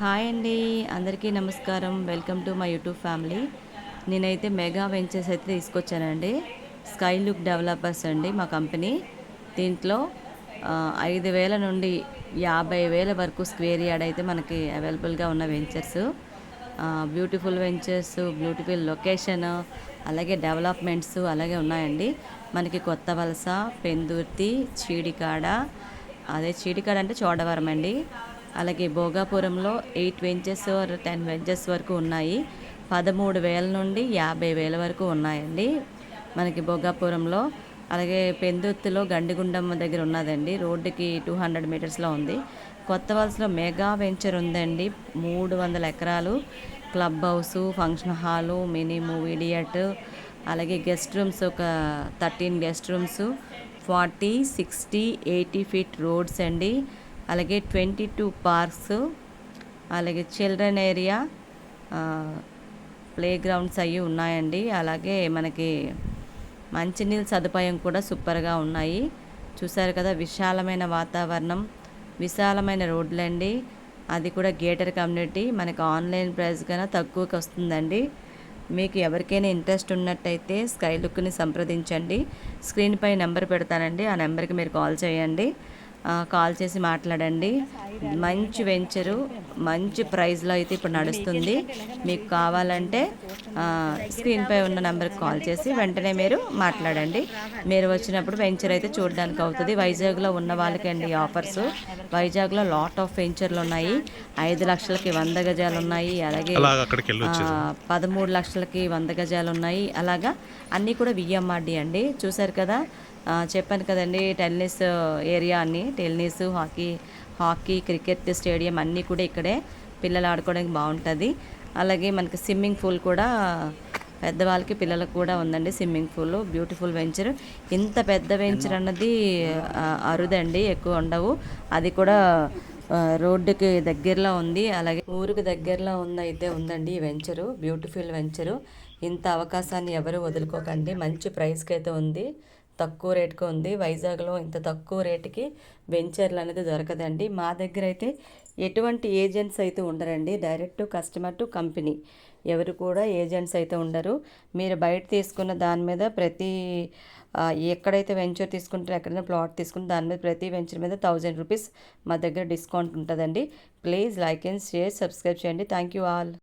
Hi అండి, అందరికీ నమస్కారం. Welcome to my YouTube family. నేనైతే మెగా వెంచర్స్ అయితే తీసుకొచ్చానండి. స్కై లుక్ డెవలపర్స్ అండి మా కంపెనీ. దీంట్లో 5,000 నుండి 50,000 వరకు స్క్వేర్ యార్డ్ అయితే మనకి అవైలబుల్గా ఉన్న ventures. Beautiful ventures, beautiful location, అలాగే డెవలప్మెంట్స్ అలాగే ఉన్నాయండి. మనకి కొత్త వలస, పెందుర్తి, చీడికాడ, అదే చీడికాడ అంటే చోడవరం అండి. అలాగే భోగాపురంలో 8 వెంచెస్ 10 వెంచెస్ వరకు ఉన్నాయి. 13,000 నుండి 50,000 వరకు ఉన్నాయండి మనకి భోగాపురంలో. అలాగే పెందుర్తిలో గండిగుండమ్మ దగ్గర ఉన్నదండి, రోడ్డుకి 200 మీటర్స్లో ఉంది. కొత్త వలసలో మెగా వెంచర్ ఉందండి, 300 ఎకరాలు. Club house, function hall, mini movie theatre, అలాగే గెస్ట్ రూమ్స్ ఒక 13 గెస్ట్ రూమ్స్, 40, 60, 80 ఫీట్ రోడ్స్ అండి. అలాగే 22 పార్క్స్, అలాగే చిల్డ్రన్ ఏరియా, ప్లే గ్రౌండ్స్ అవి ఉన్నాయండి. అలాగే మనకి మంచినీళ్ళ సదుపాయం కూడా సూపర్గా ఉన్నాయి. చూసారు కదా, విశాలమైన వాతావరణం, విశాలమైన రోడ్లండి. అది కూడా గేటర్ కమ్యూనిటీ. మనకి ఆన్లైన్ ప్రైస్ కన్నా తక్కువకి వస్తుందండి. మీకు ఎవరికైనా ఇంట్రెస్ట్ ఉన్నట్టయితే స్కై లుక్ని సంప్రదించండి. స్క్రీన్పై నెంబర్ పెడతానండి, ఆ నెంబర్కి మీరు కాల్ చేయండి. కాల్ చేసి మాట్లాడండి. మంచి వెంచరు, మంచి ప్రైస్లో అయితే ఇప్పుడు నడుస్తుంది. మీకు కావాలంటే స్క్రీన్పై ఉన్న నెంబర్కి కాల్ చేసి వెంటనే మీరు మాట్లాడండి. మీరు వచ్చినప్పుడు వెంచర్ అయితే చూడడానికి అవుతుంది. వైజాగ్లో ఉన్న వాళ్ళకండి ఆఫర్స్. వైజాగ్లో లాట్ ఆఫ్ వెంచర్లు ఉన్నాయి. 5 లక్షలకి 100 గజాలు ఉన్నాయి, అలాగే 13 లక్షలకి 100 గజాలు ఉన్నాయి. అలాగా అన్నీ కూడా విఎంఆర్డి అండి. చూసారు కదా, చెప్పాను కదండి, టెన్నిస్ ఏరియా అని. టెన్నిస్, హాకీ, క్రికెట్ స్టేడియం అన్నీ కూడా ఇక్కడే. పిల్లలు ఆడుకోవడానికి బాగుంటుంది. అలాగే మనకి స్విమ్మింగ్ పూల్ కూడా పెద్దవాళ్ళకి పిల్లలకు కూడా ఉందండి. Swimming pool, beautiful venture. ఇంత పెద్ద వెంచర్ అన్నది అరుదండి, ఎక్కువ ఉండవు. అది కూడా రోడ్డుకి దగ్గరలో ఉంది, అలాగే ఊరికి దగ్గరలో అయితే ఉందండి ఈ వెంచరు. Beautiful venture. ఇంత అవకాశాన్ని ఎవరు వదులుకోకండి. మంచి ప్రైస్కి అయితే ఉంది, తక్కువ రేటుకి ఉంది. వైజాగ్లో ఇంత తక్కువ రేటుకి వెంచర్లు అనేది దొరకదండి. మా దగ్గర అయితే ఎటువంటి ఏజెంట్స్ అయితే ఉండరండి, డైరెక్ట్ కస్టమర్ టు కంపెనీ. ఎవరు కూడా ఏజెంట్స్ అయితే ఉండరు. మీరు బయట తీసుకున్న దాని మీద ఎక్కడైతే వెంచర్ తీసుకుంటారో, ఎక్కడైనా ప్లాట్ తీసుకుంటే దాని మీద ప్రతి వెంచర్ మీద 1000 రూపీస్ మా దగ్గర డిస్కౌంట్ ఉంటుందండి. Please like and share, subscribe చేయండి. Thank you all.